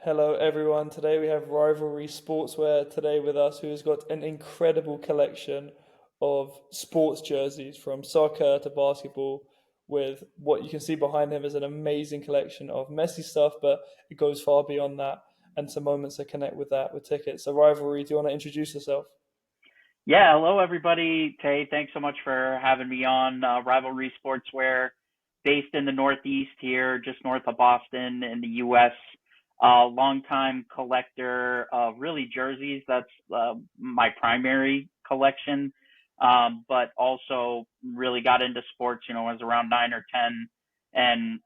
Hello, everyone. Today we have Rivalry Sportswear today with us, who's got an incredible collection of sports jerseys from soccer to basketball. With what you can see behind him is an amazing collection of Messi stuff, but it goes far beyond that, and some moments that connect with that with tickets. So, Rivalry, do you want to introduce yourself? Yeah, hello everybody. Tay, thanks so much for having me on Rivalry Sportswear, based in the Northeast here, just north of Boston in the U.S. Longtime collector of really jerseys. That's my primary collection, but also really got into sports. I was around 9 or 10, and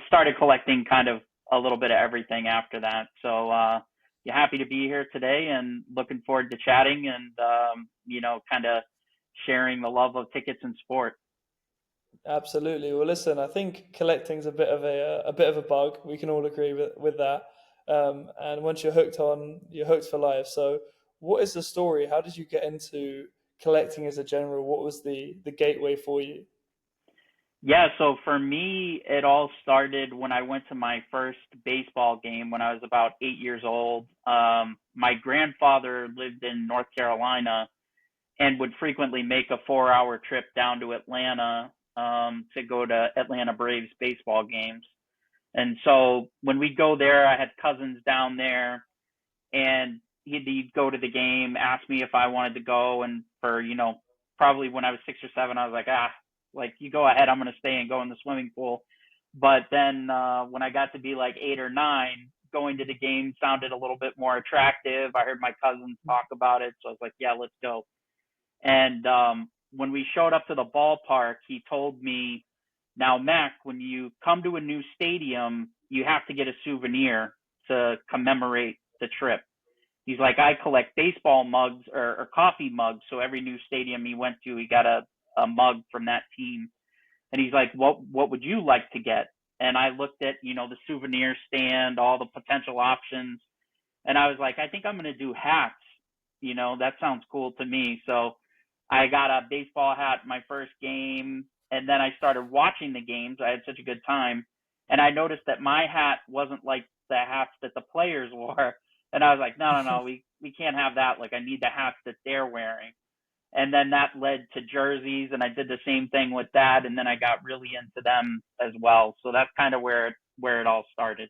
started collecting kind of a little bit of everything after that. So yeah, happy to be here today and looking forward to chatting and kind of sharing the love of tickets and sport. Absolutely. Well, listen, I think collecting's a bit of a bug. We can all agree with that. And once you're hooked on, you're hooked for life. So, what is the story? How did you get into collecting as a general? What was the gateway for you? Yeah, so for me, it all started when I went to my first baseball game when I was about 8 years old. My grandfather lived in North Carolina and would frequently make a 4 hour trip down to Atlanta to go to Atlanta Braves baseball games. And so when we'd go there, I had cousins down there, and he'd go to the game, ask me if I wanted to go. And for, probably when I was 6 or 7, I was like, like, you go ahead, I'm going to stay and go in the swimming pool. But then when I got to be like 8 or 9, going to the game sounded a little bit more attractive. I heard my cousins talk about it. So I was like, yeah, let's go. And when we showed up to the ballpark, he told me, now, Mac, when you come to a new stadium, you have to get a souvenir to commemorate the trip. He's like, I collect baseball mugs or coffee mugs. So every new stadium he went to, he got a mug from that team. And he's like, what would you like to get? And I looked at, the souvenir stand, all the potential options. And I was like, I think I'm going to do hats. That sounds cool to me. So I got a baseball hat my first game, and then I started watching the games. I had such a good time, and I noticed that my hat wasn't like the hats that the players wore, and I was like, no, no, no, we can't have that. Like, I need the hats that they're wearing. And then that led to jerseys, and I did the same thing with that, and then I got really into them as well. So that's kind of where it all started.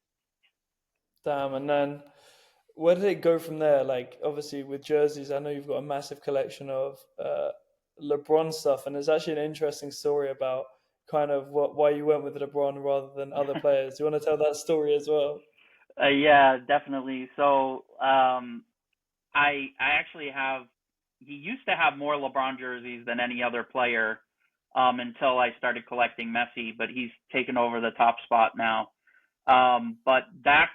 Damn. And then where did it go from there? Like, obviously, with jerseys, I know you've got a massive collection of LeBron stuff, and there's actually an interesting story about kind of why you went with LeBron rather than other players. Do you want to tell that story as well? Yeah, definitely. So I actually have. He used to have more LeBron jerseys than any other player until I started collecting Messi, but he's taken over the top spot now. But back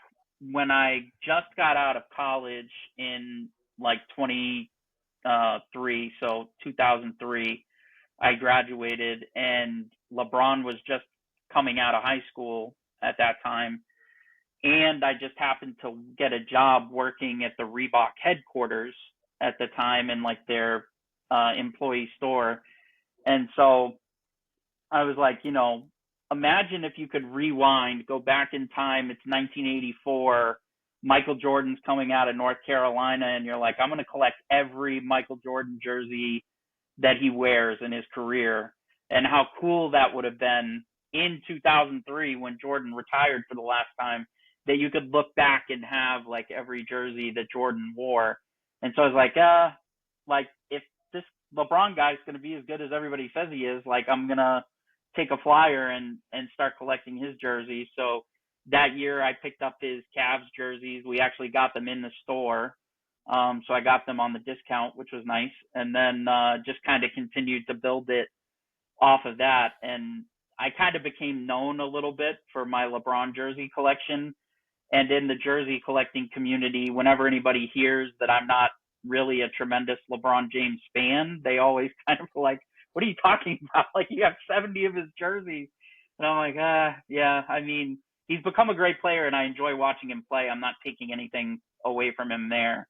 when I just got out of college in like 23, so 2003, I graduated, and LeBron was just coming out of high school at that time, and I just happened to get a job working at the Reebok headquarters at the time in like their employee store. And so I was like, imagine if you could rewind, go back in time. It's 1984. Michael Jordan's coming out of North Carolina, and you're like, I'm going to collect every Michael Jordan jersey that he wears in his career. And how cool that would have been in 2003 when Jordan retired for the last time, that you could look back and have like every jersey that Jordan wore. And so I was like if this LeBron guy's going to be as good as everybody says he is, like, I'm going to take a flyer and start collecting his jerseys. So that year I picked up his Cavs jerseys. We actually got them in the store. So I got them on the discount, which was nice. And then just kind of continued to build it off of that. And I kind of became known a little bit for my LeBron jersey collection. And in the jersey collecting community, whenever anybody hears that I'm not really a tremendous LeBron James fan, they always kind of like, what are you talking about? Like, you have 70 of his jerseys. And I'm like, yeah, I mean, he's become a great player and I enjoy watching him play. I'm not taking anything away from him there.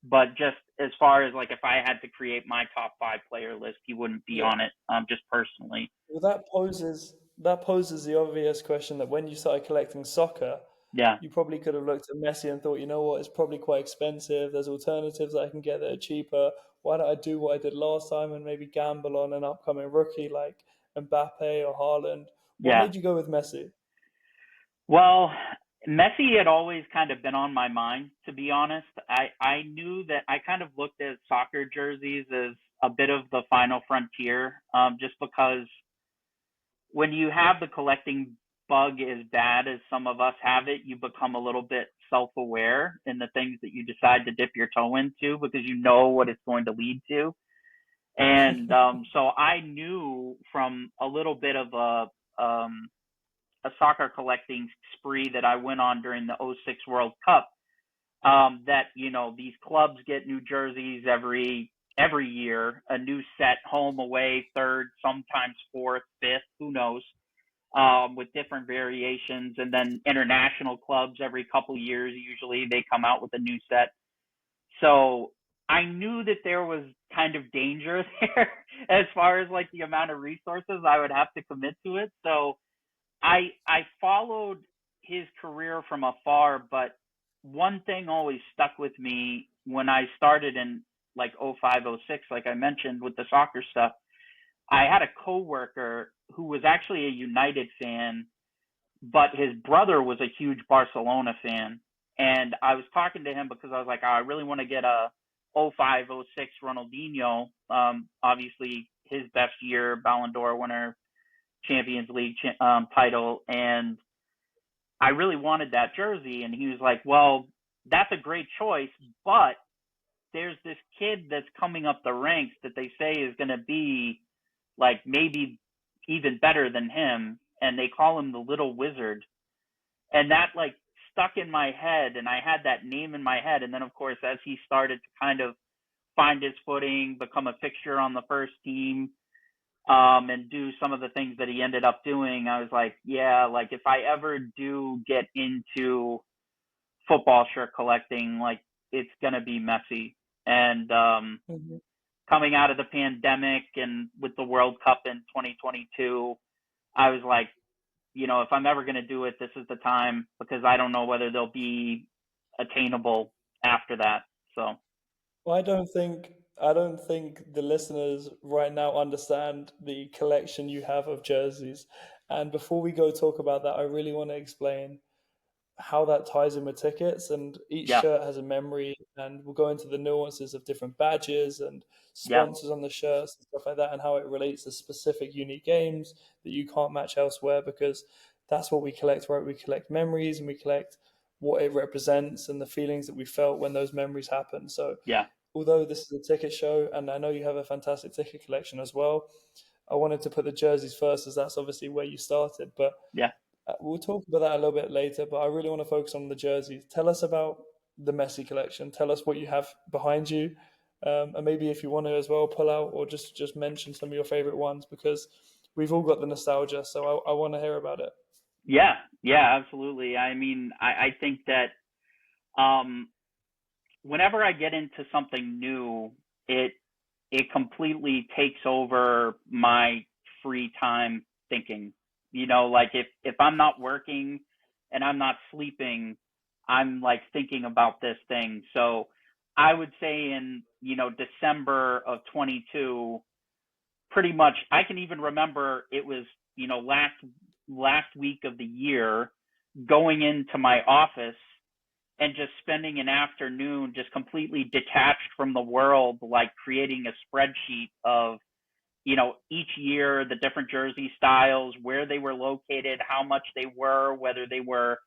But just as far as like if I had to create my top 5 player list, he wouldn't be Yeah. on it, just personally. Well, that poses the obvious question that when you started collecting soccer, Yeah. You probably could have looked at Messi and thought, you know what, it's probably quite expensive. There's alternatives that I can get that are cheaper. Why don't I do what I did last time and maybe gamble on an upcoming rookie like Mbappe or Haaland? What Yeah. made you go with Messi? Well, Messi had always kind of been on my mind, to be honest. I knew that I kind of looked at soccer jerseys as a bit of the final frontier, just because when you have the collecting bug as bad as some of us have it, you become a little bit self-aware in the things that you decide to dip your toe into because you know what it's going to lead to. And so I knew from a little bit of a soccer collecting spree that I went on during the '06 World Cup, that these clubs get new jerseys every year, a new set, home, away, third, sometimes fourth, fifth, who knows, with different variations, and then international clubs every couple of years usually they come out with a new set. So I knew that there was kind of danger there as far as like the amount of resources I would have to commit to it. So I followed his career from afar, but one thing always stuck with me when I started in like '05, '06, like I mentioned with the soccer stuff. I had a coworker who was actually a United fan, but his brother was a huge Barcelona fan. And I was talking to him because I was like, oh, I really want to get a '05, '06 Ronaldinho. Obviously, his best year, Ballon d'Or winner, Champions League title, and I really wanted that jersey. And he was like, "Well, that's a great choice, but there's this kid that's coming up the ranks that they say is going to be like maybe even better than him, and they call him the Little Wizard." And that like stuck in my head, and I had that name in my head. And then, of course, as he started to kind of find his footing, become a fixture on the first team, and do some of the things that he ended up doing, I was like, yeah, like if I ever do get into football shirt collecting, like it's gonna be Messi. And Mhm. coming out of the pandemic and with the World Cup in 2022, I was like, if I'm ever gonna do it, this is the time because I don't know whether they'll be attainable after that. So Well, I don't think the listeners right now understand the collection you have of jerseys. And before we go talk about that, I really want to explain how that ties in with tickets. And each yeah, shirt has a memory, and we'll go into the nuances of different badges and yeah, sponsors on the shirts and stuff like that, and how it relates to specific unique games that you can't match elsewhere, because that's what we collect, right? We collect memories and we collect what it represents and the feelings that we felt when those memories happen. So yeah, although this is a ticket show, and I know you have a fantastic ticket collection as well, I wanted to put the jerseys first, as that's obviously where you started. But yeah. we'll talk about that a little bit later. But I really want to focus on the jerseys. Tell us about the Messi collection. Tell us what you have behind you, and maybe if you want to as well, pull out or just mention some of your favorite ones, because we've all got the nostalgia. So I want to hear about it. Yeah, yeah, absolutely. I mean, I think that um, whenever I get into something new, it it completely takes over my free time thinking. Like if I'm not working and I'm not sleeping, I'm like thinking about this thing. So I would say in, December of 22, pretty much I can even remember it was, last week of the year, going into my office and just spending an afternoon just completely detached from the world, like creating a spreadsheet of, each year, the different jersey styles, where they were located, how much they were, whether they were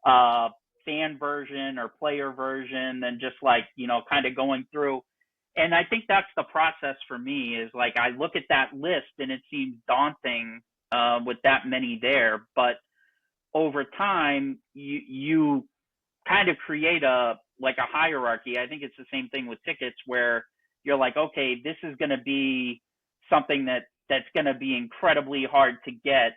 uh, fan version or player version, and just like, kind of going through. And I think that's the process for me is like I look at that list and it seems daunting with that many there. But over time, you kind of create a like a hierarchy. I think it's the same thing with tickets where you're like, okay, this is going to be something that's going to be incredibly hard to get.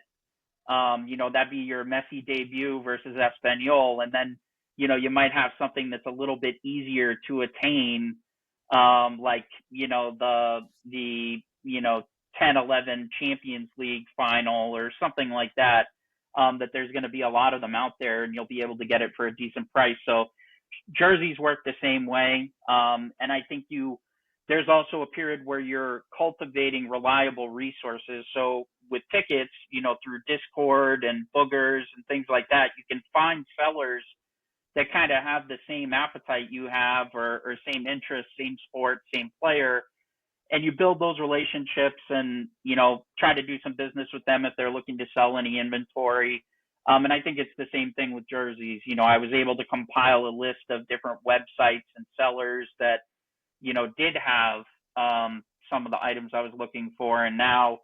That'd be your Messi debut versus Espanol, and then you might have something that's a little bit easier to attain, like the 10-11 Champions League final or something like that. that there's going to be a lot of them out there, and you'll be able to get it for a decent price. So jerseys work the same way, and I think there's also a period where you're cultivating reliable resources. So with tickets, through Discord and boogers and things like that, you can find sellers that kind of have the same appetite you have, or same interest, same sport, same player. And you build those relationships and, try to do some business with them if they're looking to sell any inventory. And I think it's the same thing with jerseys. I was able to compile a list of different websites and sellers that, did have some of the items I was looking for. And now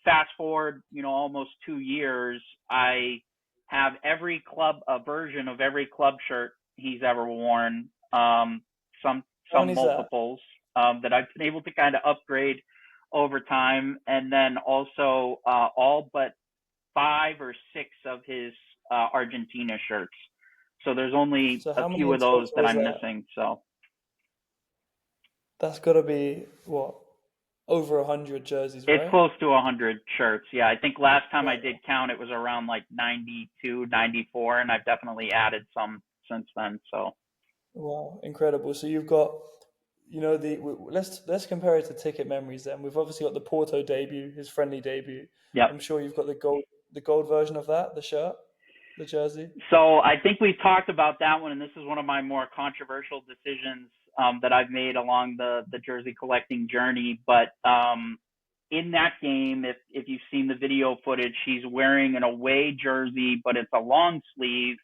fast forward, almost 2 years, I have a version of every club shirt he's ever worn, some How many is that? multiples, that I've been able to kind of upgrade over time. And then also all but 5 or 6 of his Argentina shirts. So there's only So a how many few in of those total that is I'm that? missing. So That's got to be what, over 100 jerseys, it's right? close to 100 shirts. Yeah, I think last time I did Wow, count, it was around like 92, 94, and I've definitely added some since then. So wow, incredible. So you've got, let's compare it to Ticket Memories. Then we've obviously got the Porto debut, his friendly debut. yep. I'm sure you've got the gold version of that, the shirt, the jersey. So I think we've talked about that one, and this is one of my more controversial decisions that I've made along the jersey collecting journey. But in that game, if you've seen the video footage, he's wearing an away jersey, but it's a long sleeve.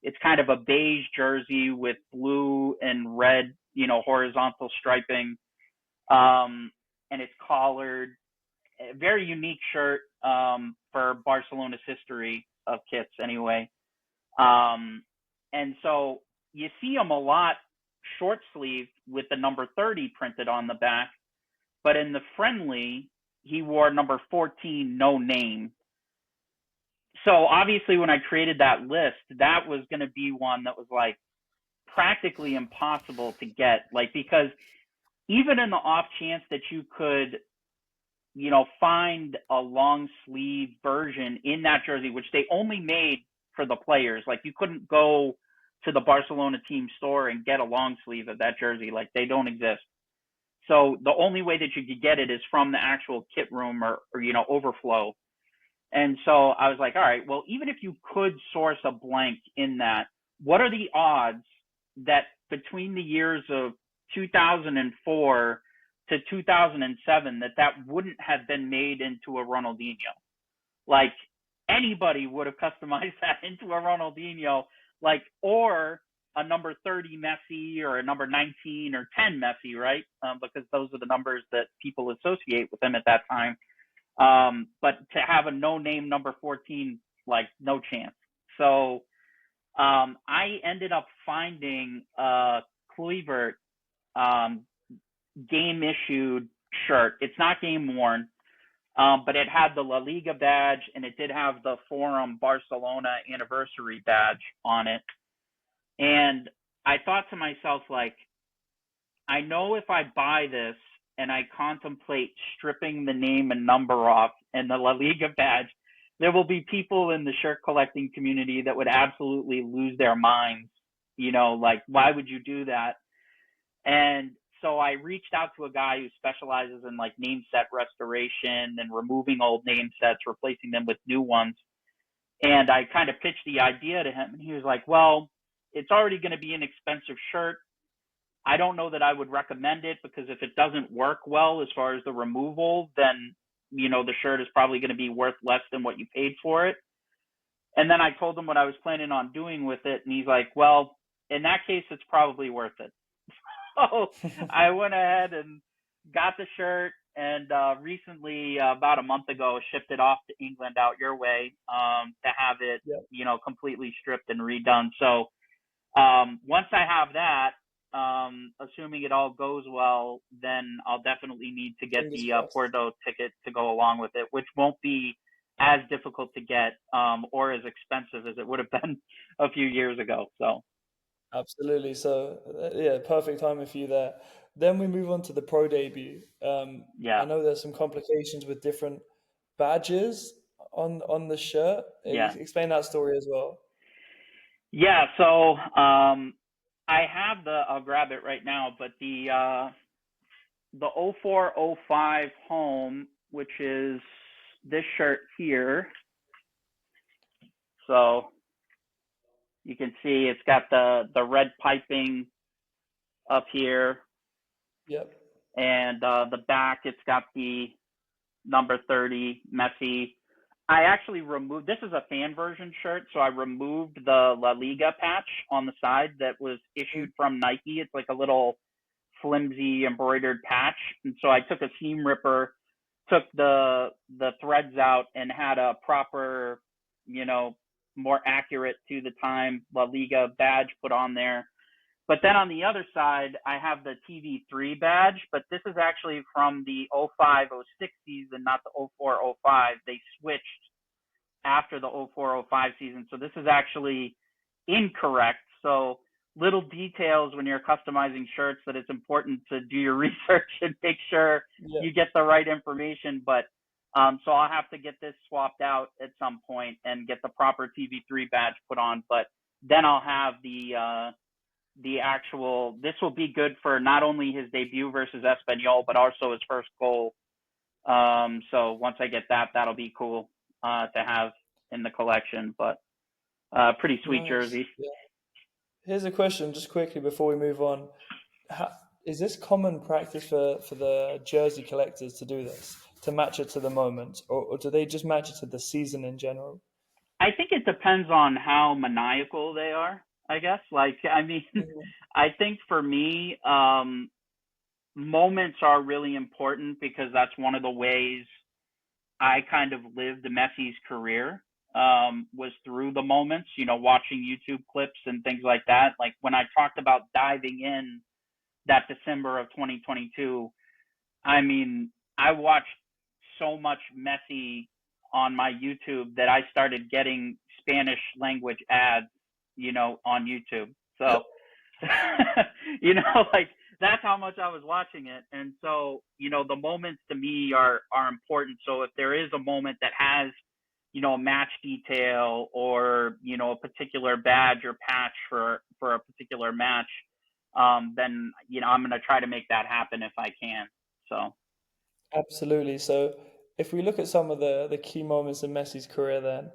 It's kind of a beige jersey with blue and red, horizontal striping, and it's collared. A very unique shirt for Barcelona's history of kits, anyway. Um, and so you see him a lot short sleeve with the number 30 printed on the back, but in the friendly, he wore number 14, no name. So obviously, when I created that list, that was going to be one that was like practically impossible to get, like, because even in the off chance that you could, find a long sleeve version in that jersey, which they only made for the players. Like, you couldn't go to the Barcelona team store and get a long sleeve of that jersey. Like, they don't exist. So the only way that you could get it is from the actual kit room or overflow. And so I was like, all right, well, even if you could source a blank in that, what are the odds that between the years of 2004 to 2007 that wouldn't have been made into a Ronaldinho? Like, anybody would have customized that into a Ronaldinho, like, or a number 30 Messi or a number 19 or 10 Messi, right? Because those are the numbers that people associate with him at that time. But to have a no name number 14, like, no chance. So I ended up finding a Kluivert game issued shirt. It's not game worn, but it had the La Liga badge and it did have the Forum Barcelona anniversary badge on it. And I thought to myself, like, I know if I buy this and I contemplate stripping the name and number off and the La Liga badge, there will be people in the shirt collecting community that would absolutely lose their minds. Like, why would you do that? And so I reached out to a guy who specializes in, like, name set restoration and removing old name sets, replacing them with new ones. And I kind of pitched the idea to him, and he was like, well, it's already going to be an expensive shirt. I don't know that I would recommend it, because if it doesn't work well as far as the removal, then, the shirt is probably going to be worth less than what you paid for it. And then I told him what I was planning on doing with it. And he's like, well, in that case, it's probably worth it. So I went ahead and got the shirt, and recently, about a month ago, shipped it off to England out your way, to have it, Yeah, completely stripped and redone. So once I have that, assuming it all goes well, then I'll definitely need to get fingers the crossed. Porto ticket to go along with it, which won't be as difficult to get, or as expensive as it would have been a few years ago. So Absolutely. So, yeah, perfect timing for you there. Then we move on to the pro debut. yeah. I know there's some complications with different badges. on the shirt. Yeah. Explain that story as well. Yeah, so I have I'll grab it right now, but the 0405 home, which is this shirt here. So you can see it's got the red piping up here, Yep. and the back it's got the number 30 Messi. I actually removed, this is a fan version shirt, so I removed the La Liga patch on the side that was issued from Nike. It's like a little flimsy embroidered patch, and so I took a seam ripper, took the threads out, and had a proper, you know, more accurate to the time La Liga badge put on there. But then on the other side, I have the TV3 badge, but this is actually from the 05-06 season, not the 04-05. They switched after the 04-05 season. So this is actually incorrect. So little details when you're customizing shirts that it's important to do your research and make sure Yeah. you get the right information. But so I'll have to get this swapped out at some point and get the proper TV3 badge put on. But then I'll have the actual, this will be good for not only his debut versus Espanyol, but also his first goal. So once I get that, that'll be cool to have in the collection. But pretty sweet Nice. jersey. Yeah. Here's a question, just quickly before we move on. How, is this common practice for the jersey collectors to do this, to match it to the moment, or do they just match it to the season in general? I think it depends on how maniacal they are, I guess. Like, I mean, Mhm. I think for me, moments are really important because that's one of the ways I kind of lived Messi's career, was through the moments, you know, watching YouTube clips and things like that. Like when I talked about diving in that December of 2022, I mean, I watched so much Messi on my YouTube that I started getting Spanish language ads, you know, on YouTube. So, you know, like that's how much I was watching it. And so, you know, the moments to me are important. So if there is a moment that has, you know, a match detail or, you know, a particular badge or patch for a particular match, then, you know, I'm going to try to make that happen if I can. So, Absolutely. So if we look at some of the key moments in Messi's career then,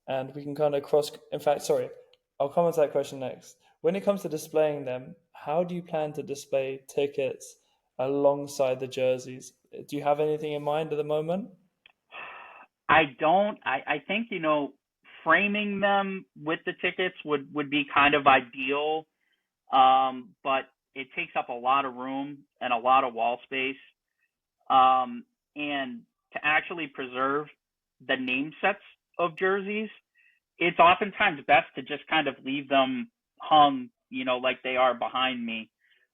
and we can kind of cross, in fact, sorry, I'll come on to that question next. When it comes to displaying them, how do you plan to display tickets alongside the jerseys? Do you have anything in mind at the moment? I don't. I think, you know, framing them with the tickets would be kind of ideal, but it takes up a lot of room and a lot of wall space. And to actually preserve the name sets of jerseys, it's oftentimes best to just kind of leave them hung, you know, like they are behind me,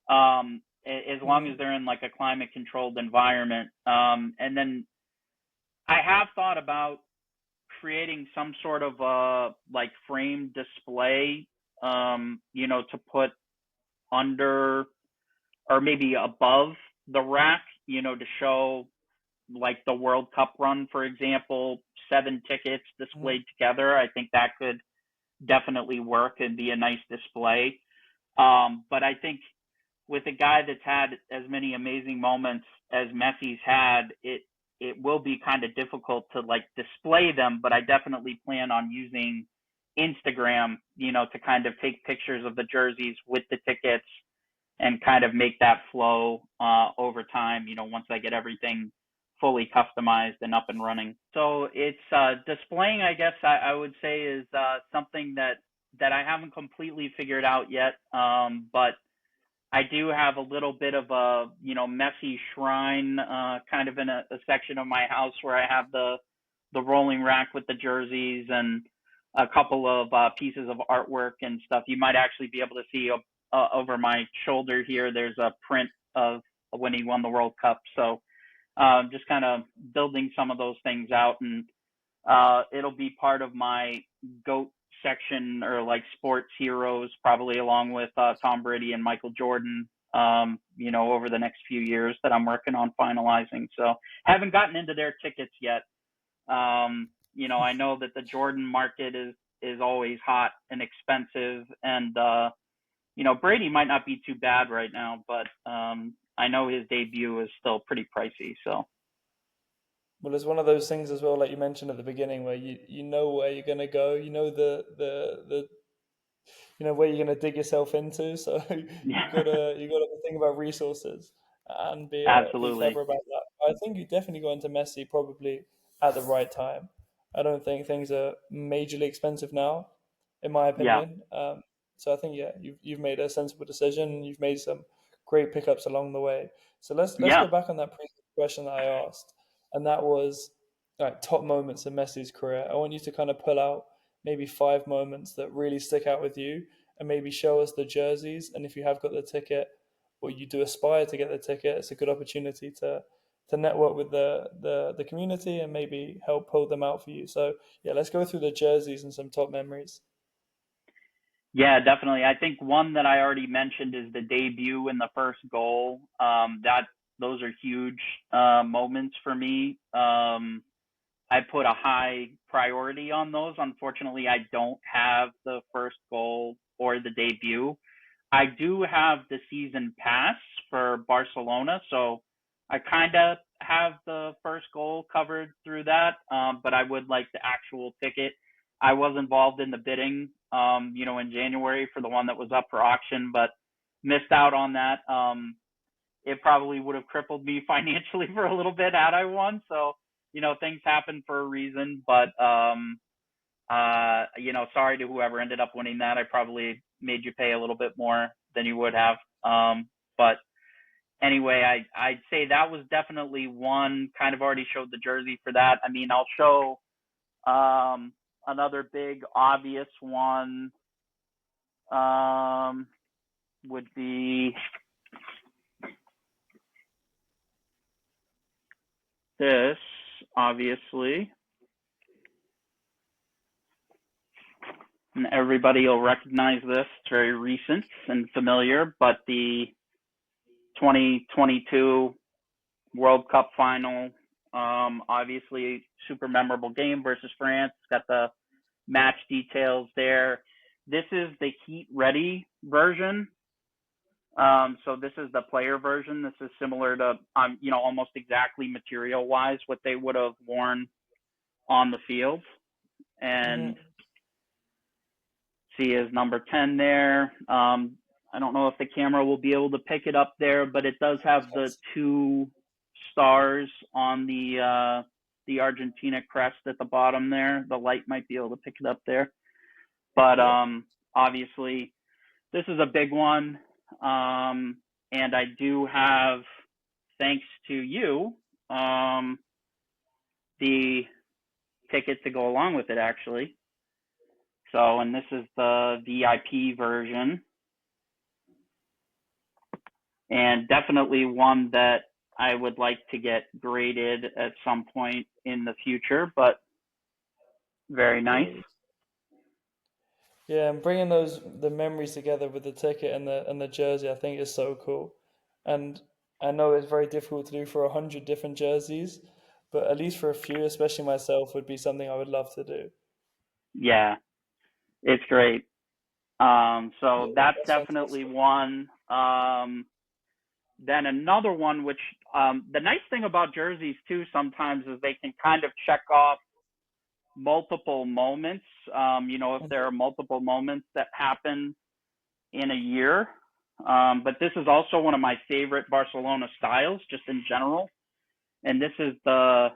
as long as Mhm. they're in like a climate controlled environment. And then I have thought about creating some sort of like frame display, you know, to put under or maybe above the rack, you know, to show like the World Cup run, for example, 7 tickets Mhm. displayed together. I think that could definitely work and be a nice display. But I think with a guy that's had as many amazing moments as Messi's had, it will be kind of difficult to like display them. But I definitely plan on using Instagram, you know, to kind of take pictures of the jerseys with the tickets and kind of make that flow over time, you know, once I get everything fully customized and up and running. So it's displaying, I guess I would say is something that I haven't completely figured out yet. But I do have a little bit of a, you know, messy shrine kind of in a section of my house where I have the rolling rack with the jerseys and a couple of pieces of artwork and stuff. You might actually be able to see over my shoulder here. There's a print of when he won the World Cup. So just kind of building some of those things out, and it'll be part of my GOAT section or like sports heroes, probably along with Tom Brady and Michael Jordan, you know, over the next few years that I'm working on finalizing. So haven't gotten into their tickets yet. I know that the Jordan market is always hot and expensive, and Brady might not be too bad right now, but I know his debut is still pretty pricey. So Well, it's one of those things as well, like you mentioned at the beginning, where you know where you're gonna go, you know the where you're gonna dig yourself into. So yeah, you gotta think about resources and be absolutely, clever about that. I think you definitely go into Messi probably at the right time. I don't think things are majorly expensive now, in my yeah, opinion. So I think, yeah, you've made a sensible decision. You've made some great pickups along the way. So let's yeah, go back on that previous question that I asked, and that was like top moments in Messi's career. I want you to kind of pull out maybe 5 moments that really stick out with you, and maybe show us the jerseys. And if you have got the ticket, or you do aspire to get the ticket, it's a good opportunity to network with the community and maybe help pull them out for you. So yeah, let's go through the jerseys and some top memories. yeah, definitely. I think one that I already mentioned is the debut and the first goal. That those are huge moments for me. I put a high priority on those. Unfortunately, I don't have the first goal or the debut. I do have the season pass for Barcelona, so I kind of have the first goal covered through that, but I would like the actual ticket. I was involved in the bidding, in January for the one that was up for auction, but missed out on that. It probably would have crippled me financially for a little bit had I won. So, things happen for a reason, but sorry to whoever ended up winning that. I probably made you pay a little bit more than you would have. But anyway, I'd say that was definitely one. Kind of already showed the jersey for that. I mean, I'll show another big obvious one would be this, obviously. And everybody will recognize this. It's very recent and familiar, but the 2022 World Cup final, obviously super memorable game versus France. It's got the match details there. This is the heat ready version. So this is the player version. This is similar to, almost exactly material wise what they would have worn on the field. And Hmm. see his number 10 there. I don't know if the camera will be able to pick it up there, but it does have the Yes. two stars on the Argentina crest at the bottom there. The light might be able to pick it up there, but Yeah. obviously this is a big one, and I do have, thanks to you, the ticket to go along with it actually. So, and this is the VIP version, and definitely one that I would like to get graded at some point in the future, but very nice. Great. Yeah, and bringing the memories together with the ticket and the jersey, I think is so cool. And I know it's very difficult to do for 100 different jerseys, but at least for a few, especially myself, would be something I would love to do. Yeah, it's great. Yeah, So that's that's definitely fantastic. one. Then another one, which the nice thing about jerseys too sometimes is they can kind of check off multiple moments. If there are Mhm. multiple moments that happen in a year. But this is also one of my favorite Barcelona styles, just in general. And this is the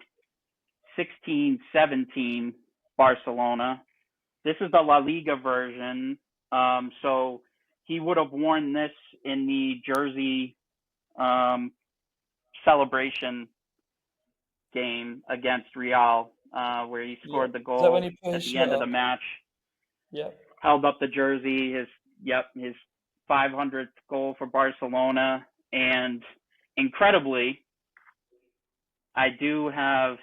16-17 Barcelona. This is the La Liga version. So he would have worn this in the jersey um, celebration game against Real, where he Yeah. scored the Is that when goal he put at his the shirt end of the up? match, Yeah. held up the jersey, his 500th goal for Barcelona, and incredibly, I do have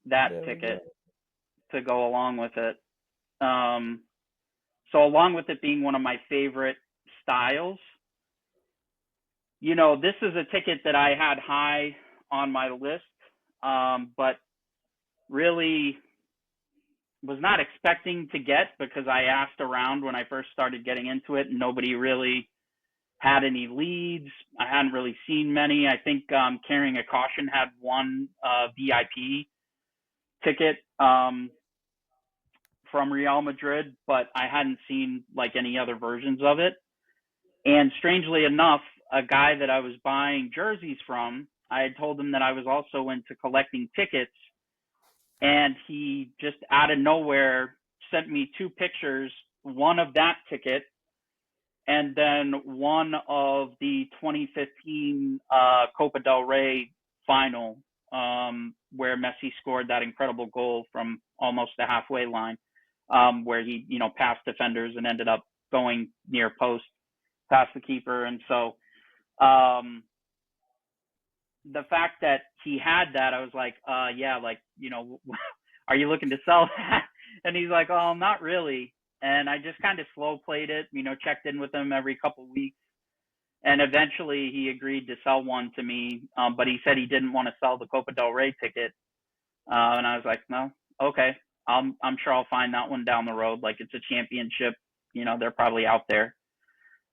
that There we ticket go. to go along with it. Um, so along with it being one of my favorite styles, this is a ticket that I had high on my list, but really was not expecting to get, because I asked around when I first started getting into it, and nobody really had any leads. I hadn't really seen many. I think Carrying a Caution had one VIP ticket from Real Madrid, but I hadn't seen like any other versions of it. And strangely enough, a guy that I was buying jerseys from, I had told him that I was also into collecting tickets, and he just out of nowhere sent me two pictures, one of that ticket and then one of the 2015 Copa del Rey final, where Messi scored that incredible goal from almost the halfway line, where he, passed defenders and ended up going near post past the keeper. And so the fact that he had that, I was like, yeah, like, are you looking to sell that? And he's like, oh, not really. And I just kind of slow played it, checked in with him every couple of weeks. And eventually he agreed to sell one to me. But he said he didn't want to sell the Copa del Rey ticket. And I was like, no, okay. I'm sure I'll find that one down the road. Like, it's a championship, they're probably out there.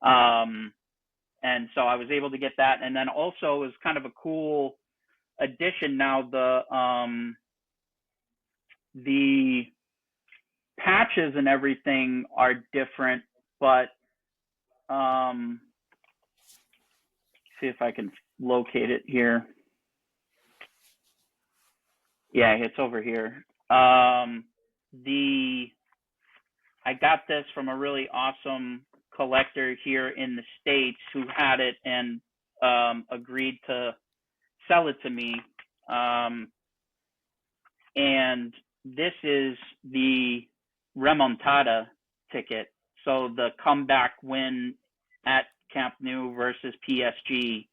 And so I was able to get that. And then also it was kind of a cool addition. Now the patches and everything are different, but see if I can locate it here. Yeah, it's over here. I got this from a really awesome collector here in the States who had it and agreed to sell it to me. And this is the Remontada ticket. So the comeback win at Camp Nou versus PSG,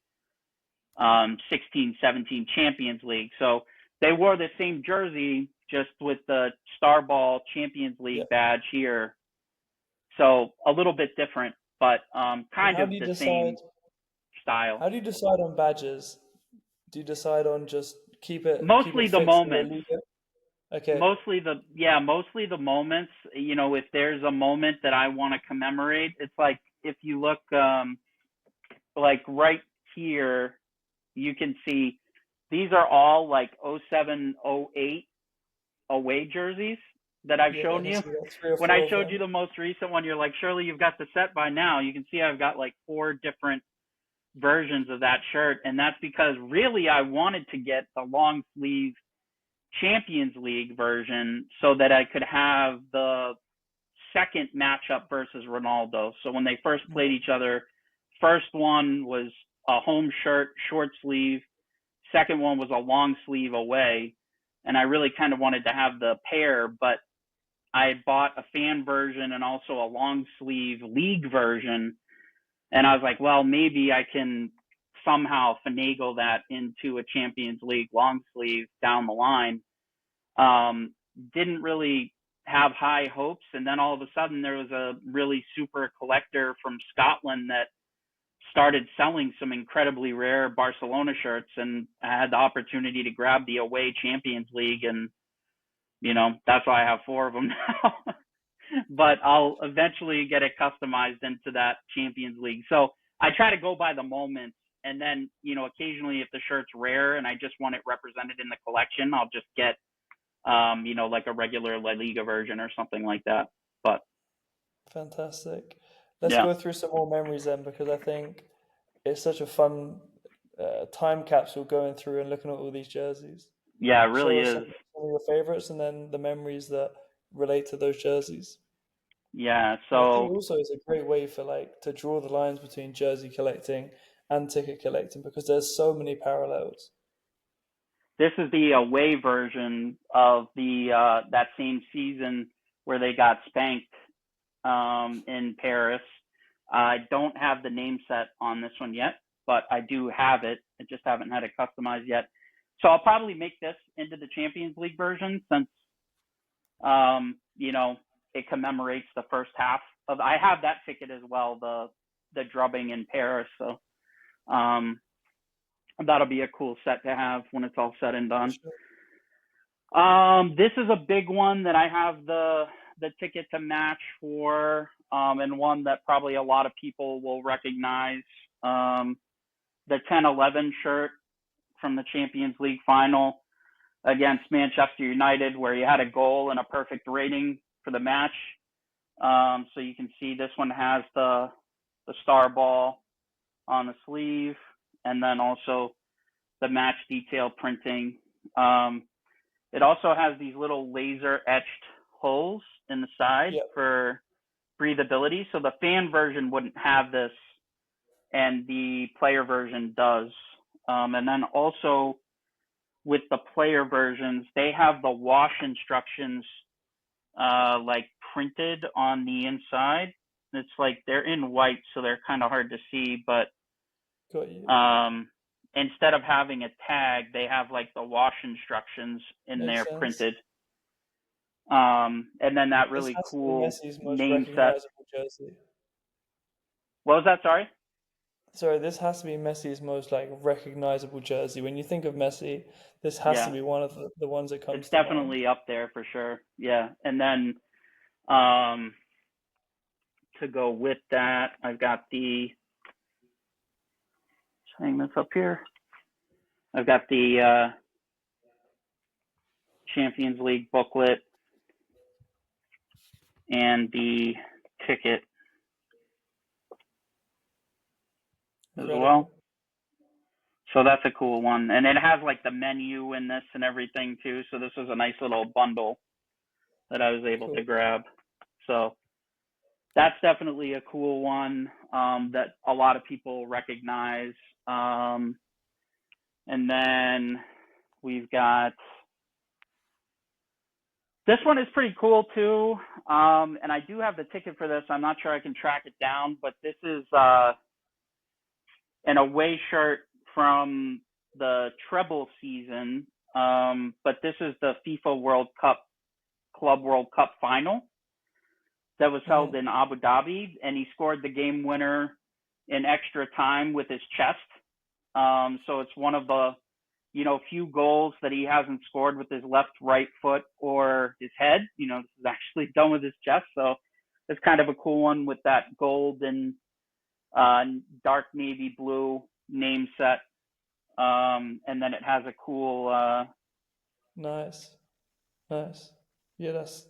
16-17 Champions League. So they wore the same jersey, just with the Starball Champions League badge here. So a little bit different, but kind of the same style. How do you decide on badges? Do you decide on just keep it mostly the moments? Okay. Mostly the moments. If there's a moment that I want to commemorate, it's like if you look like right here, you can see these are all like 07, 08 away jerseys that I've shown you. When I showed you the most recent one, you're like, surely you've got the set by now. You can see I've got like 4 different versions of that shirt. And that's because really I wanted to get the long sleeve Champions League version so that I could have the second matchup versus Ronaldo. So when they first played each other, first one was a home shirt, short sleeve. Second one was a long sleeve away. And I really kind of wanted to have the pair, but I bought a fan version and also a long sleeve league version. And I was like, well, maybe I can somehow finagle that into a Champions League long sleeve down the line. Didn't really have high hopes. And then all of a sudden there was a really super collector from Scotland that started selling some incredibly rare Barcelona shirts, and I had the opportunity to grab the away Champions League, and that's why I have 4 of them now. But I'll eventually get it customized into that Champions League. So I try to go by the moments, and then occasionally if the shirt's rare and I just want it represented in the collection, I'll just get like a regular La Liga version or something like that. But fantastic. Let's go through some more memories then, because I think it's such a fun time capsule going through and looking at all these jerseys. Yeah, it really is. Some of your favorites and then the memories that relate to those jerseys. Yeah, so I think also it's a great way for to draw the lines between jersey collecting and ticket collecting, because there's so many parallels. This is the away version of the that same season where they got spanked in Paris. I don't have the name set on this one yet, but I do have it. I just haven't had it customized yet. So I'll probably make this into the Champions League version, since it commemorates the first half of. I have that ticket as well, the drubbing in Paris. So that'll be a cool set to have when it's all said and done. Sure. This is a big one that I have the ticket to match for, and one that probably a lot of people will recognize. The 10-11 shirt from the Champions League final against Manchester United, where he had a goal and a perfect rating for the match. So you can see this one has the star ball on the sleeve, and then also the match detail printing. It also has these little laser etched holes in the side Yeah, for breathability. So the fan version wouldn't have this, and the player version does. And then also with the player versions, they have the wash instructions like printed on the inside. It's like they're in white, so they're kind of hard to see, but got you. instead of having a tag, they have like the wash instructions in Makes there sense. printed. And then that This really has to be cool Messi's most name set. recognizable jersey. What was that? Sorry? Sorry, this has to be Messi's most like recognizable jersey. When you think of Messi, this has to Yeah, be one of the ones that it's comes to mind. definitely up there for sure. Yeah. And then um, to go with that, I've got hang this up here. I've got the Champions League booklet and the ticket as Incredible. well. So that's a cool one. And it has like the menu in this and everything too. So this was a nice little bundle that I was able Cool. to grab. So that's definitely a cool one that a lot of people recognize. And then we've got this one is pretty cool too. And I do have the ticket for this. I'm not sure I can track it down, but this is an away shirt from the treble season. But this is the FIFA World Cup, Club World Cup final that was held Hmm. in Abu Dhabi, and he scored the game winner in extra time with his chest. So it's one of the few goals that he hasn't scored with his left, right foot, or his head. This is actually done with his chest. So it's kind of a cool one with that gold and dark navy blue name set. And then it has a cool, Nice. Nice. Yeah, that's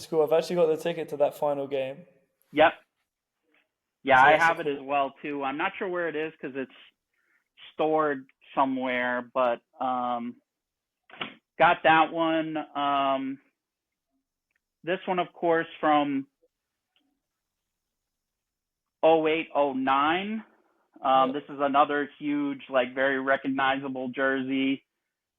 cool. I've actually got the ticket to that final game, yep. Yeah, so I that's a have it as cool. well too. I'm not sure where it is because it's stored somewhere, but got that one. This one, of course, from 0809. Yeah. This is another huge, like very recognizable jersey.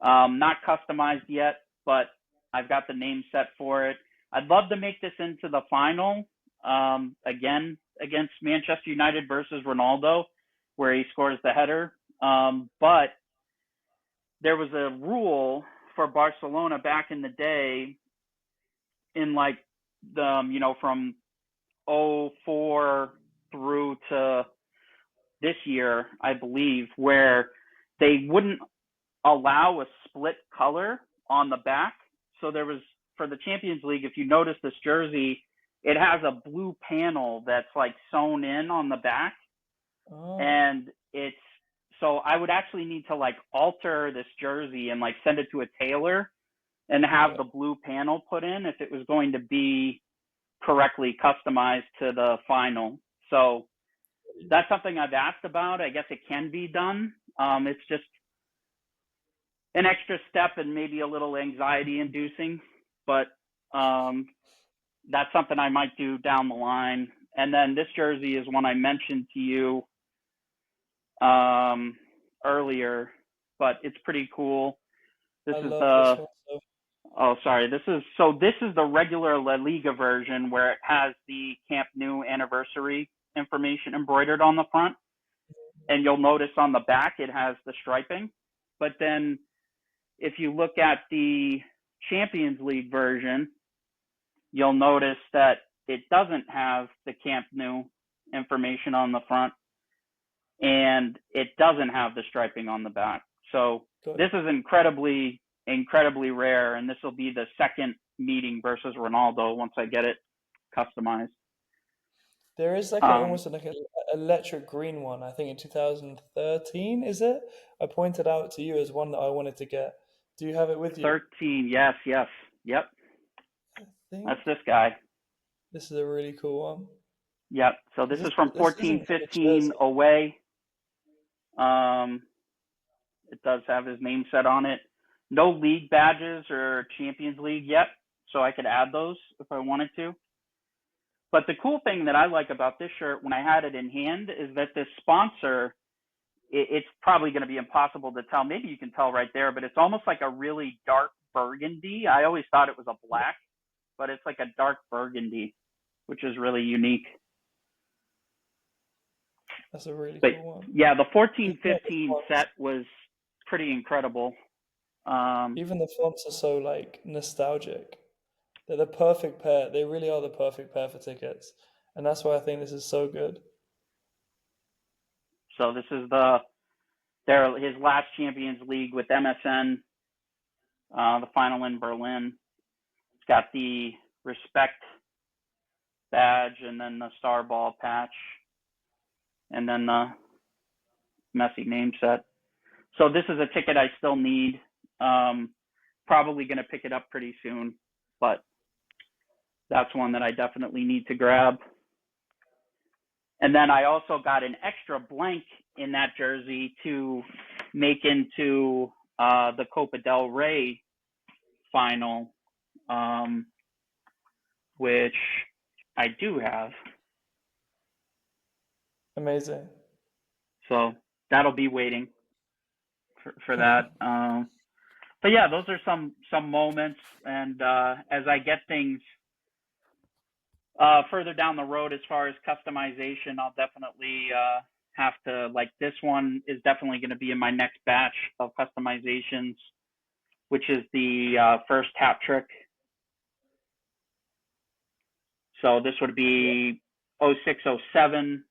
Not customized yet, but I've got the name set for it. I'd love to make this into the final again against Manchester United versus Ronaldo, where he scores the header. But there was a rule for Barcelona back in the day, in like from '04 through to this year, I believe, where they wouldn't allow a split color on the back. So there was, for the Champions League, if you notice this jersey, it has a blue panel that's like sewn in on the back. Oh, And it's, so I would actually need to like alter this jersey and like send it to a tailor and have yeah. the blue panel put in if it was going to be correctly customized to the final. So that's something I've asked about. I guess it can be done. It's just an extra step and maybe a little anxiety inducing, but that's something I might do down the line. And then this jersey is one I mentioned to you earlier, but it's pretty cool. This I is love this the one. So this is the regular La Liga version where it has the Camp Nou anniversary information embroidered on the front, and you'll notice on the back it has the striping. But then if you look at the Champions League version, you'll notice that it doesn't have the Camp Nou information on the front, and it doesn't have the striping on the back. So got this you. is incredibly incredibly rare, and this will be the second meeting versus Ronaldo once I get it customized. There is like Um, almost like an electric green one, I think in 2013, is it? I pointed out to you as one that I wanted to get. Do you have it with you? 13, yes, yes, yep, I that's think this guy. this is a really cool one. Yep. So this Because is from this 14, isn't like a 15 jersey. away. Um, it does have his name set on it. No league badges or Champions League yet, so I could add those if I wanted to. But the cool thing that I like about this shirt when I had it in hand is that this sponsor, it's probably going to be impossible to tell. Maybe you can tell right there, but it's almost like a really dark burgundy. I always thought it was a black, but it's like a dark burgundy, which is really unique. That's a really But cool one. yeah, the Even 14, like the 15 fonts, set was pretty incredible. Um, even the fonts are so like nostalgic. They're the perfect pair. They really are the perfect pair for tickets, and that's why I think this is so good. so this is his last Champions League with MSN, the final in Berlin. It's got the respect badge and then the star ball patch and then the Messi name set. So this is a ticket I still need. Probably going to pick it up pretty soon, but that's one that I definitely need to grab. And then I also got an extra blank in that jersey to make into the Copa del Rey final, which I do have. Amazing. So that'll be waiting for that. But yeah, those are some moments, and as I get things further down the road as far as customization, I'll definitely have to, like, this one is definitely going to be in my next batch of customizations, which is the first hat trick. So this would Yeah, be 0607,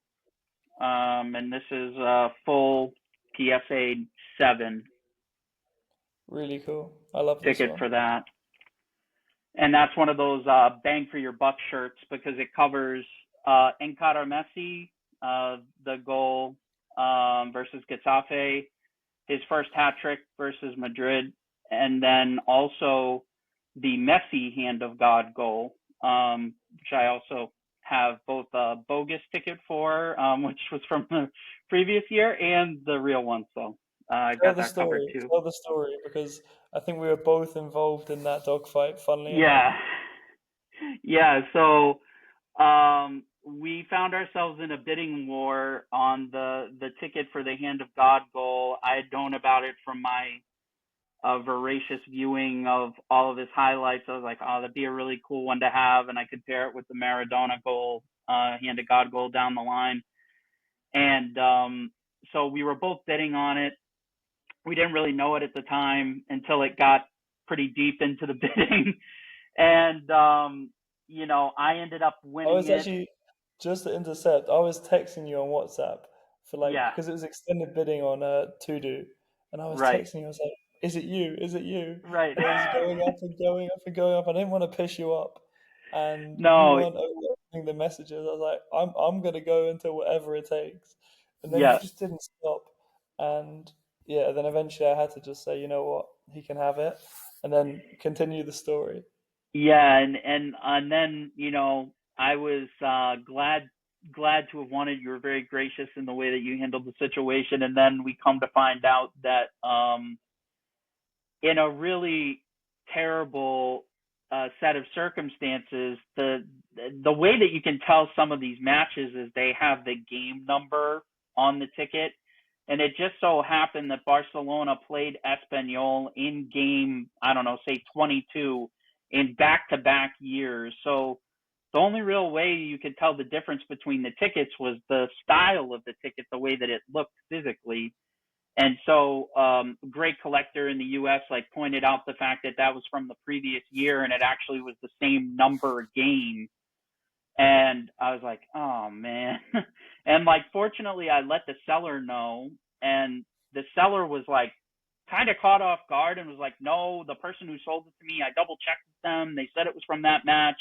and this is full PSA 7 really cool. I love this ticket one. for that. And that's one of those bang for your buck shirts because it covers EVERY Messi, the goal versus Getafe, his first hat trick versus Madrid, and then also the Messi Hand of God goal, which I also have both a bogus ticket for, which was from the previous year, and the real one. So I Tell got the that covered story. too. Tell the story because I think we were both involved in that dogfight, funnily enough. Yeah, yeah. So we found ourselves in a bidding war on the ticket for the Hand of God goal. I had known about it from my voracious viewing of all of his highlights. I was like, oh, that'd be a really cool one to have, and I could pair it with the Maradona goal, Hand of God goal down the line. And so we were both bidding on it. We didn't really know it at the time until it got pretty deep into the bidding, and I ended up I winning was it. actually just to intercept. I was texting you on WhatsApp for like Yeah, because it was extended bidding on To Do, and I was right, texting you. I was like, "Is it you? Is it you?" right. And it was going up and going up and going up. I didn't want to piss you up, and you No, weren't opening the messages. I was like, "I'm gonna go until whatever it takes," and then you yeah, just didn't stop. And yeah, then eventually I had to just say, "You know what? He can have it," and then continue the story. yeah, and then I was glad to have won it. You were very gracious in the way that you handled the situation, and then we come to find out that in a really terrible set of circumstances, the way that you can tell some of these matches is they have the game number on the ticket, and it just so happened that Barcelona played Espanyol in game, I don't know, say 22 in back-to-back years. So the only real way you could tell the difference between the tickets was the style of the ticket, the way that it looked physically. And so, great collector in the U.S. like pointed out the fact that that was from the previous year, and it actually was the same number game. And I was like, oh man. And like, fortunately, I let the seller know, and the seller was like kind of caught off guard and was like, no, the person who sold it to me, I double checked with them. They said it was from that match.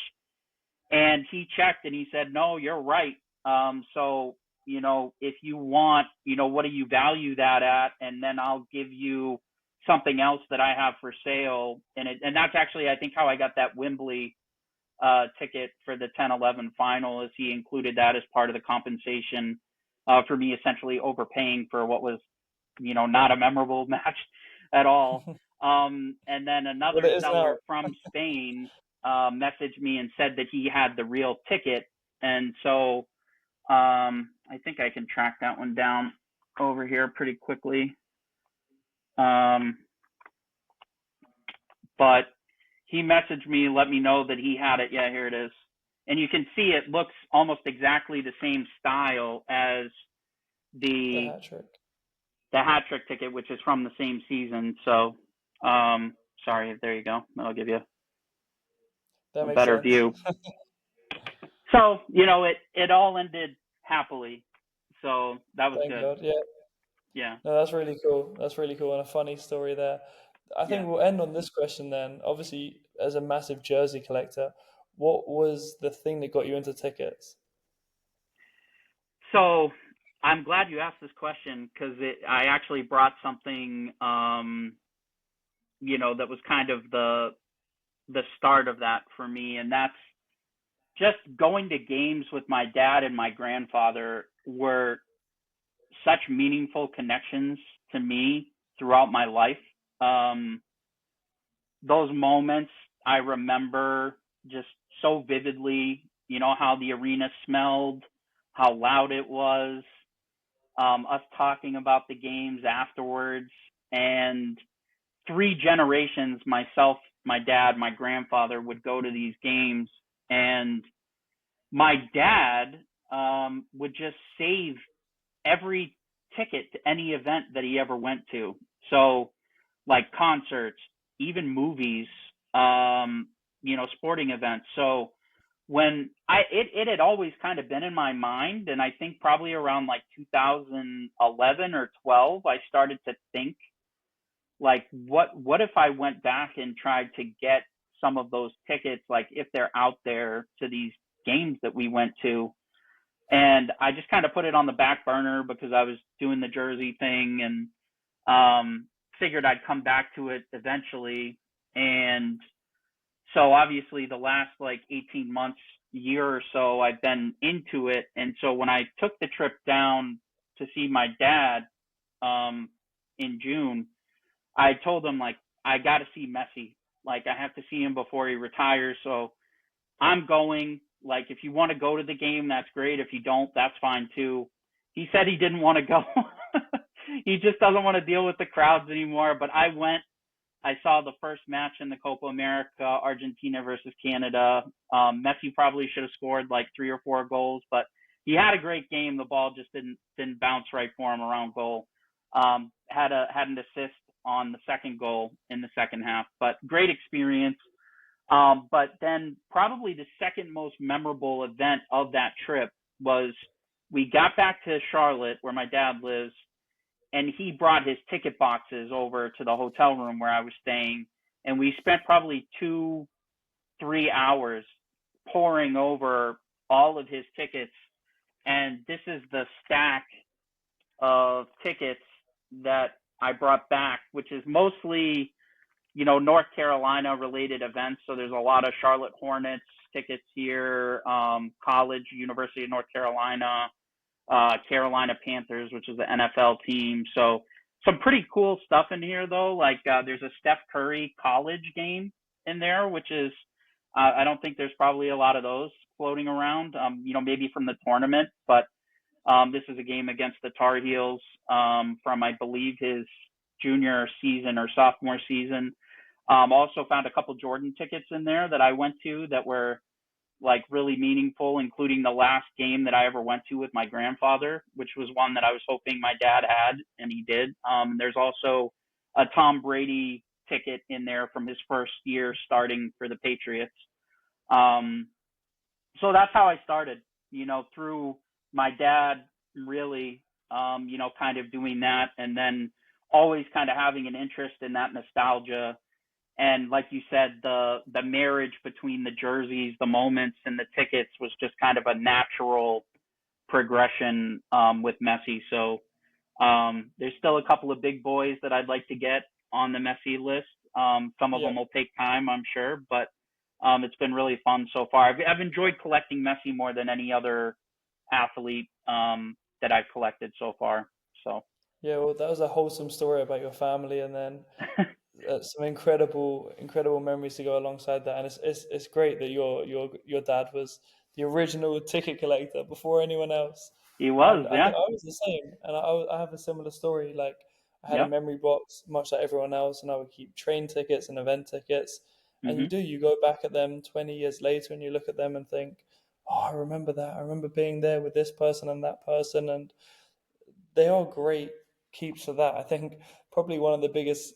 And he checked and he said, no, you're right. So, if you want, what do you value that at? And then I'll give you something else that I have for sale. And that's actually, I think, how I got that Wembley ticket for the 10-11 final, is he included that as part of the compensation for me essentially overpaying for what was, not a memorable match at all. And then Well, another it is now. seller from Spain messaged me and said that he had the real ticket. And so I think I can track that one down over here pretty quickly. But he messaged me, let me know that he had it. Yeah, here it is. And you can see it looks almost exactly the same style as The the hat trick. hat trick ticket, which is from the same season. So, sorry, there you go. That'll give you That a makes better sense. view. So, it all ended happily. So that was Thank good. God. Yeah. Yeah. No, that's really cool. That's really cool and a funny story there. I Yeah. think we'll end on this question then. Obviously, as a massive jersey collector, what was the thing that got you into tickets? So I'm glad you asked this question, because I actually brought something, that was kind of the start of that for me. And that's just going to games with my dad and my grandfather were such meaningful connections to me throughout my life. Um, those moments I remember just so vividly, how the arena smelled, how loud it was, us talking about the games afterwards, and three generations, myself, my dad, my grandfather, would go to these games. And my dad would just save every ticket to any event that he ever went to. So, like concerts, even movies, sporting events. So when it had always kind of been in my mind, and I think probably around like 2011 or 12, I started to think, like, what if I went back and tried to get some of those tickets, like if they're out there, to these games that we went to. And I just kind of put it on the back burner because I was doing the jersey thing, and figured I'd come back to it eventually. And so obviously the last like 18 months, year or so, I've been into it. And so when I took the trip down to see my dad in June, I told him, like, I got to see Messi. Like, I have to see him before he retires. So I'm going. Like, if you want to go to the game, that's great. If you don't, that's fine too. He said he didn't want to go. He just doesn't want to deal with the crowds anymore. But I went. I saw the first match in the Copa America, Argentina versus Canada. Messi probably should have scored like 3 or 4 goals, but he had a great game. The ball just didn't bounce right for him around goal. Had an assist on the second goal in the second half, but great experience. But then probably the second most memorable event of that trip was, we got back to Charlotte, where my dad lives, and he brought his ticket boxes over to the hotel room where I was staying. And we spent probably 2-3 hours poring over all of his tickets. And this is the stack of tickets that I brought back, which is mostly, North Carolina related events. So there's a lot of Charlotte Hornets tickets here, college, University of North Carolina, Carolina Panthers, which is the NFL team. So some pretty cool stuff in here, though. Like, there's a Steph Curry college game in there, which is, I don't think there's probably a lot of those floating around, maybe from the tournament. But this is a game against the Tar Heels from, I believe, his junior season or sophomore season. Also found a couple Jordan tickets in there that I went to that were like really meaningful, including the last game that I ever went to with my grandfather, which was one that I was hoping my dad had, and he did. There's also a Tom Brady ticket in there from his first year starting for the Patriots. So that's how I started, through my dad, really, kind of doing that. And then always kind of having an interest in that nostalgia. And like you said, the marriage between the jerseys, the moments, and the tickets was just kind of a natural progression with Messi. So there's still a couple of big boys that I'd like to get on the Messi list. Some of Yeah. them will take time, I'm sure, but it's been really fun so far. I've enjoyed collecting Messi more than any other athlete that I've collected so far. So Yeah, well, that was a wholesome story about your family, and then some incredible memories to go alongside that. And it's great that your dad was the original ticket collector before anyone else. he was, And I yeah, think I was the same, and I have a similar story. Like I had a yep, memory box, much like everyone else, and I would keep train tickets and event tickets. And hmm you go back at them 20 years later, and you look at them and think, "Oh, I remember that. I remember being there with this person and that person." And they are great keeps for that. I think probably one of the biggest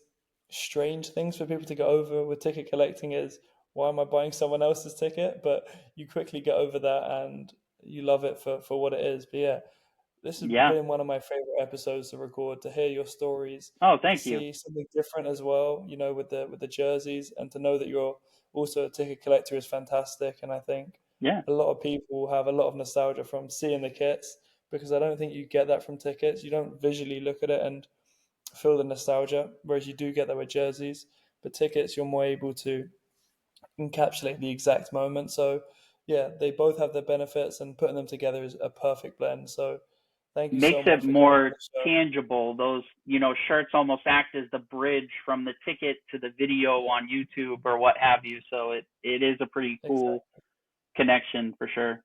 strange things for people to get over with ticket collecting is, why am I buying someone else's ticket? But you quickly get over that and you love it for what it is. But yeah, this has yeah. been one of my favorite episodes to record, to hear your stories, Oh, to thank you. see something different as well, with the jerseys, and to know that you're also a ticket collector is fantastic. And I think Yeah, a lot of people have a lot of nostalgia from seeing the kits, because I don't think you get that from tickets. You don't visually look at it and feel the nostalgia, whereas you do get that with jerseys. But tickets, you're more able to encapsulate the exact moment. So, yeah, they both have their benefits, and putting them together is a perfect blend. So, thank you makes so it much for coming on more the show. tangible. Those, shirts almost act as the bridge from the ticket to the video on YouTube or what have you. So it is a pretty cool Exactly. connection for sure.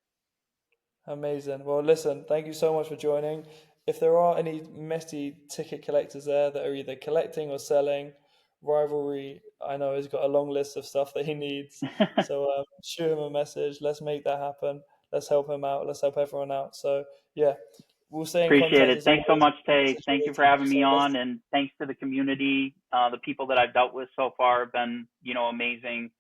Amazing. Well, listen, thank you so much for joining. If there are any Messi ticket collectors there that are either collecting or selling, Rivalry, I know, has got a long list of stuff that he needs. So shoot him a message. Let's make that happen. Let's help him out. Let's help everyone out. So, yeah, we'll stay in Appreciate contact it. as Thanks so always. much, It's Tay. a Thank joy you for to do having me so. on, and thanks to the community. The people that I've dealt with so far have been, amazing.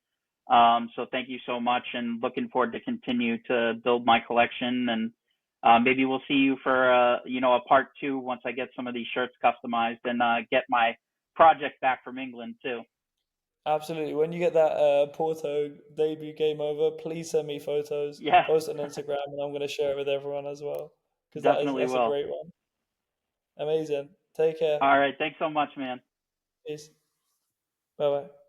So thank you so much, and looking forward to continue to build my collection. And maybe we'll see you for a part two once I get some of these shirts customized and get my project back from England too. Absolutely. When you get that Porto debut game over, please send me photos, Yeah, post it on Instagram, and I'm going to share it with everyone as well, because definitely that's a will. great one. Amazing. Take care. All right, thanks so much, man. Peace. Bye bye.